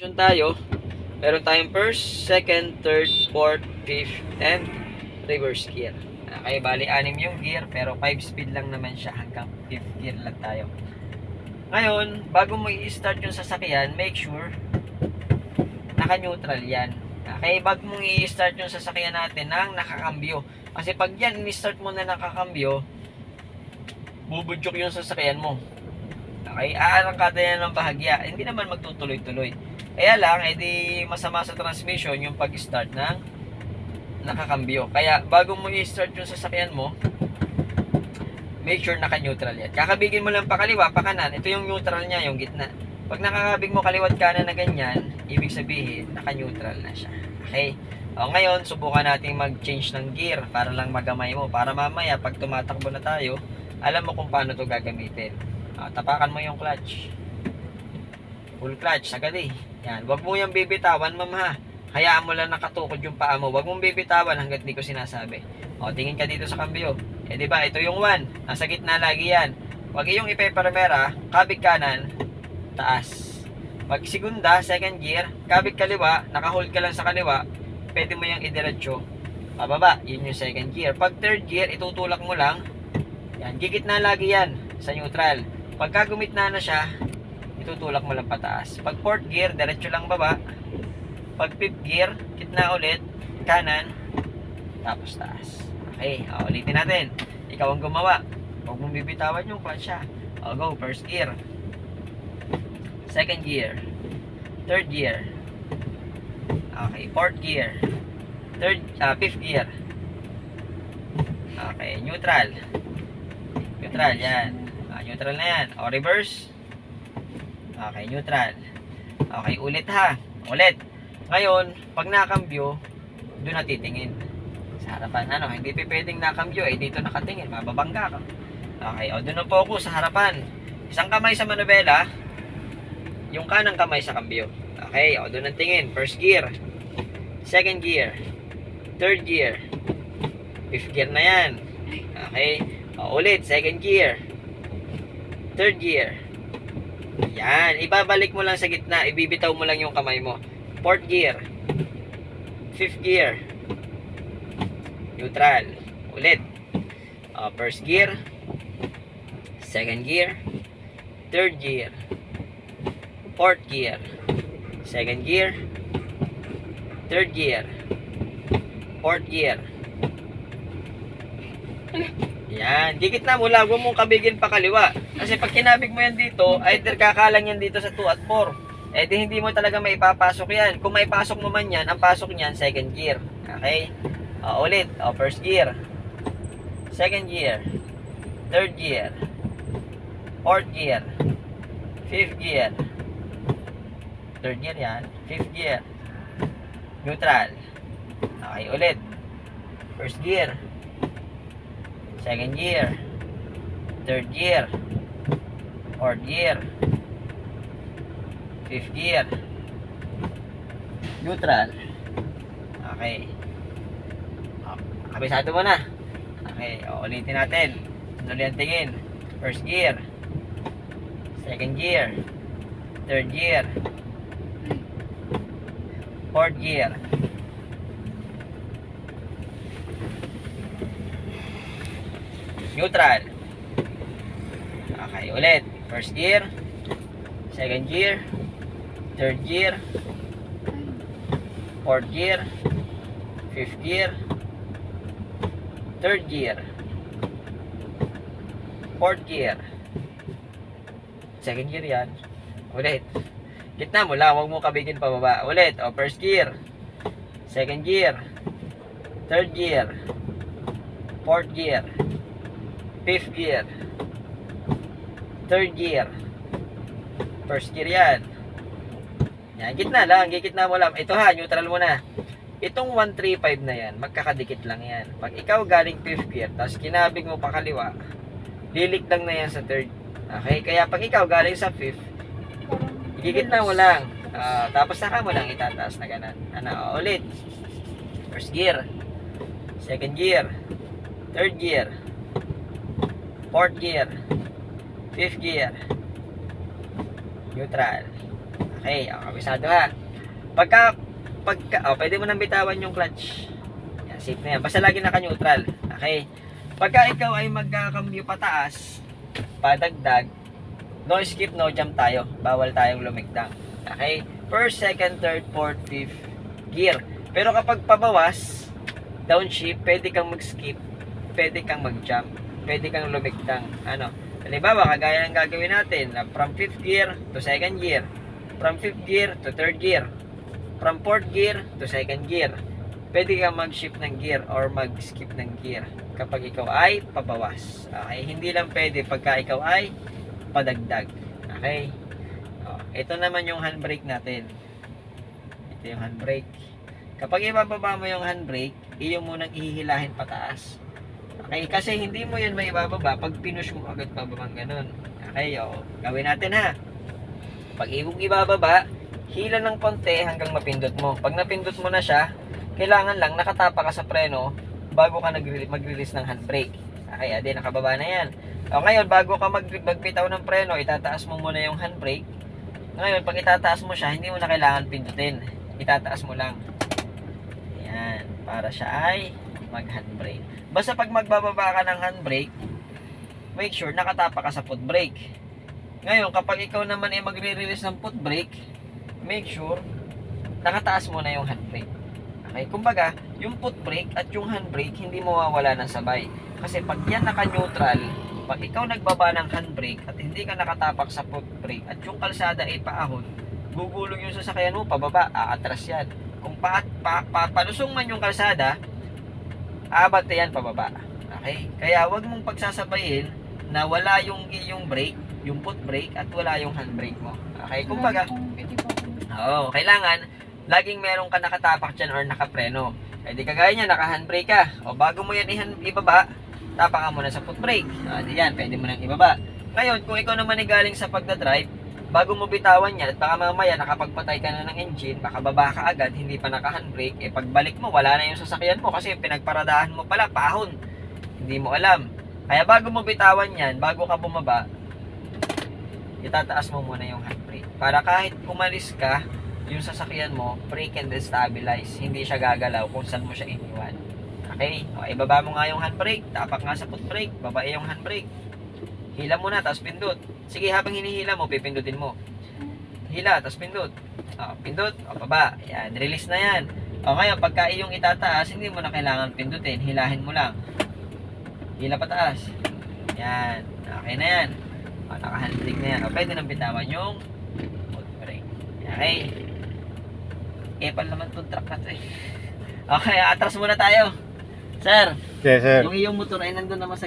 Yun tayo, meron tayong first, second, third, fourth, fifth, and reverse gear. Okay, bali 6 yung gear, pero 5 speed lang naman siya, hanggang 5th gear lang tayo. Ngayon, bago mo i-start yung sasakyan, make sure naka-neutral yan. Okay, bago mo i-start yung sasakyan natin nang nakakambyo. Kasi pag yan, i-start mo na nakakambyo, bubudyok yung sasakyan mo. Okay, aarangkada yan ng bahagya. Hindi naman magtutuloy-tuloy. Kaya lang, edi masama sa transmission yung pag-start ng nakakambyo. Kaya, bago mo i-start yung sasakyan mo, make sure naka-neutral yan. Kakabigin mo lang pa kaliwa, pa kanan. Ito yung neutral niya, yung gitna. Pag nakakabig mo kaliwat kanan na ganyan, ibig sabihin, naka-neutral na siya. Okay? O, ngayon, subukan natin mag-change ng gear para lang magamay mo. Para mamaya, pag tumatakbo na tayo, alam mo kung paano to gagamitin. Tapakan mo yung clutch. Full clutch, agad eh. Yan, wag mo yung bibitawan, ma'am ha. Hayaan mo lang nakatukod yung paa mo. Wag mong bibitawan hanggat di ko sinasabi. O, tingin ka dito sa kambyo. Eh, di ba, ito yung 1. Nasa gitna lagi yan. Wag yung ipe-primera, kabig kanan, taas. Pag segunda, second gear, kabig kaliwa, naka-hold ka lang sa kaliwa, pwede mo yung idiretso. Pababa, yun yung second gear. Pag third gear, itutulak mo lang. Yan, gigitna lagi yan sa neutral. Pagka gumitna na siya, itutulak mo lang pataas. Pag fourth gear, diretso lang baba. Pag fifth gear, gitna ulit, kanan, tapos taas. Okay, ulitin natin. Ikaw ang gumawa. Huwag mong bibitawan yung clutch siya. Go, first gear. Second gear. Third gear. Okay, fourth gear. Fifth gear. Okay, neutral. Neutral, yan. Neutral na yan. O, reverse. Okay, neutral. Okay, ulit ha. Ulit. Ngayon, pag nakambyo, doon na titingin. Sa harapan. Hindi pwedeng nakambyo. Dito nakatingin. Mababangga ka. Okay, o, doon na focus sa harapan. Isang kamay sa manubela. Yung kanang kamay sa kambyo. Okay, o, doon ang tingin. First gear. Second gear. Third gear. Fifth gear na yan. Okay. O, ulit. Second gear. Third gear. Yan. Ibabalik mo lang sa gitna. Ibibitaw mo lang yung kamay mo. Fourth gear. Fifth gear. Neutral. Ulit. First gear. Second gear. Third gear. Fourth gear. Second gear. Third gear. Fourth gear. Yan. Gigitna mo lang. Huwag mong kabigin pa kaliwa. Kasi pag kinabig mo yan dito, either kakalang yan dito sa 2 at 4. Di hindi mo talaga maipapasok yan. Kung maipasok mo man yan, ang pasok niyan, second gear. Okay? Ulit. First gear. Second gear. Third gear. Fourth gear. Fifth gear. Third gear yan. Fifth gear. Neutral. Okay, ulit. First gear. Second gear. Third gear. Fourth gear. Fifth gear. Neutral. Okay. Kabisado mo na. Okay, ulitin natin. Tuloy ang tingin. First gear. Second gear. Third gear. Fourth gear. Neutral. Okay, ulit. First gear. Second gear. Third gear. Fourth gear. Fifth gear. Third gear. Fourth gear. Second gear yan. Ulit. Gitna mo lang. Huwag mo kabigin pababa. Ulit. First gear. Second gear. Third gear. Fourth gear. Fifth gear. Third gear. First gear yan. Yan. Gitna lang. Gitna mo lang. Ito ha. Neutral mo na. Itong 135 na yan, magkakadikit lang yan. Pag ikaw galing 5th gear, tapos kinabig mo pa kaliwa, lilik lang na yan sa 3rd. Okay? Kaya pag ikaw galing sa 5th, igigitna mo lang. Tapos saka mo lang itataas na ganun. Ulit. First gear. Second gear. Third gear. Fourth gear. Fifth gear. Neutral. Okay, kabisado ha. Pwede mo nang bitawan yung clutch. Yan, safe na yan. Basta lagi naka-neutral. Okay. Pagka ikaw ay magkakambyo pataas, padagdag, no skip, no jump tayo. Bawal tayong lumigtang. Okay. First, second, third, fourth, fifth gear. Pero kapag pabawas, downshift, pwede kang mag-skip, pwede kang mag-jump, pwede kang lumigtang. Ano? Halimbawa, kagaya ng gagawin natin, from 5th gear to 2nd gear, from 5th gear to 3rd gear, from 4th gear to 2nd gear. Pwede kang mag-shift ng gear or mag-skip ng gear kapag ikaw ay pabawas. Okay? Hindi lang pwede pagka ikaw ay padagdag. Okay? Ito naman yung handbrake natin. Ito yung handbrake. Kapag ibababa mo yung handbrake, iyo munang ihihilahin pataas. Okay, kasi hindi mo yan maibababa pag pinush mo agad pababang ganun. Okay, gawin natin ha. Pag ibababa, hila ng konti hanggang mapindot mo. Pag napindot mo na siya, kailangan lang nakatapa ka sa preno bago ka mag-release ng handbrake. Okay, ade, nakababa na yan. Ngayon, bago ka magbitaw ng preno, itataas mo muna yung handbrake. Ngayon, pag itataas mo siya, hindi mo na kailangan pindutin. Itataas mo lang. Ayan, para siya ay mag-handbrake. Basta pag magbababa ka ng handbrake, make sure nakatapa ka sa foot brake. Ngayon, kapag ikaw naman ay magre-release ng foot brake, make sure nakataas mo na yung handbrake. Okay, kumbaga, yung foot brake at yung handbrake hindi mawawala ng sabay. Kasi pag yan naka-neutral, pag ikaw nagbaba ng handbrake at hindi ka nakatapak sa foot brake at yung kalsada ay paahon, gugulong yung sasakyan mo pababa, aatras yan. Kung palusong man yung kalsada, aabot yan pababa. Okay? Kaya wag mong pagsasabayin na wala yung brake, yung foot brake at wala yung handbrake mo. Okay? Kumbaga, kailangan laging meron ka nakatapak dyan or nakapreno. Eh di kagaya niya, naka-handbrake ka. O bago mo yan ibaba, tapakan mo na sa foot brake. Di yan, pwede mo nang ibaba. Ngayon, kung ikaw naman ay galing sa pagdadrive, bago mo bitawan yan, at baka mamaya nakapagpatay ka na ng engine, makababa ka agad, hindi pa naka-handbrake, pagbalik mo, wala na yung sasakyan mo kasi pinagparadahan mo pala, pahon. Hindi mo alam. Kaya bago mo bitawan yan, bago ka bumaba, itataas mo muna yung handbrake. Para kahit umalis ka, yung sasakyan mo, brake and stabilize. Hindi siya gagalaw kung saan mo siya iniwan. Okay? Ibaba mo nga yung handbrake, tapak nga sa foot brake, babae yung handbrake. Hila mo na, tapos pindot. Sige, habang hinihila mo, pipindutin mo. Hila, tapos pindot. Pindot, baba. Yan, release na yan. Ngayon, pagka iyong itataas, hindi mo na kailangan pindutin. Hilahin mo lang. Hila pataas. Yan. Okay na yan. Naka-handbrake na yan. Pwede nang bitawan yung foot brake. Okay. Epal naman itong truck na ito eh. Okay, atras muna tayo. Sir. Yes, sir. Yung iyong motor ay nandun naman sa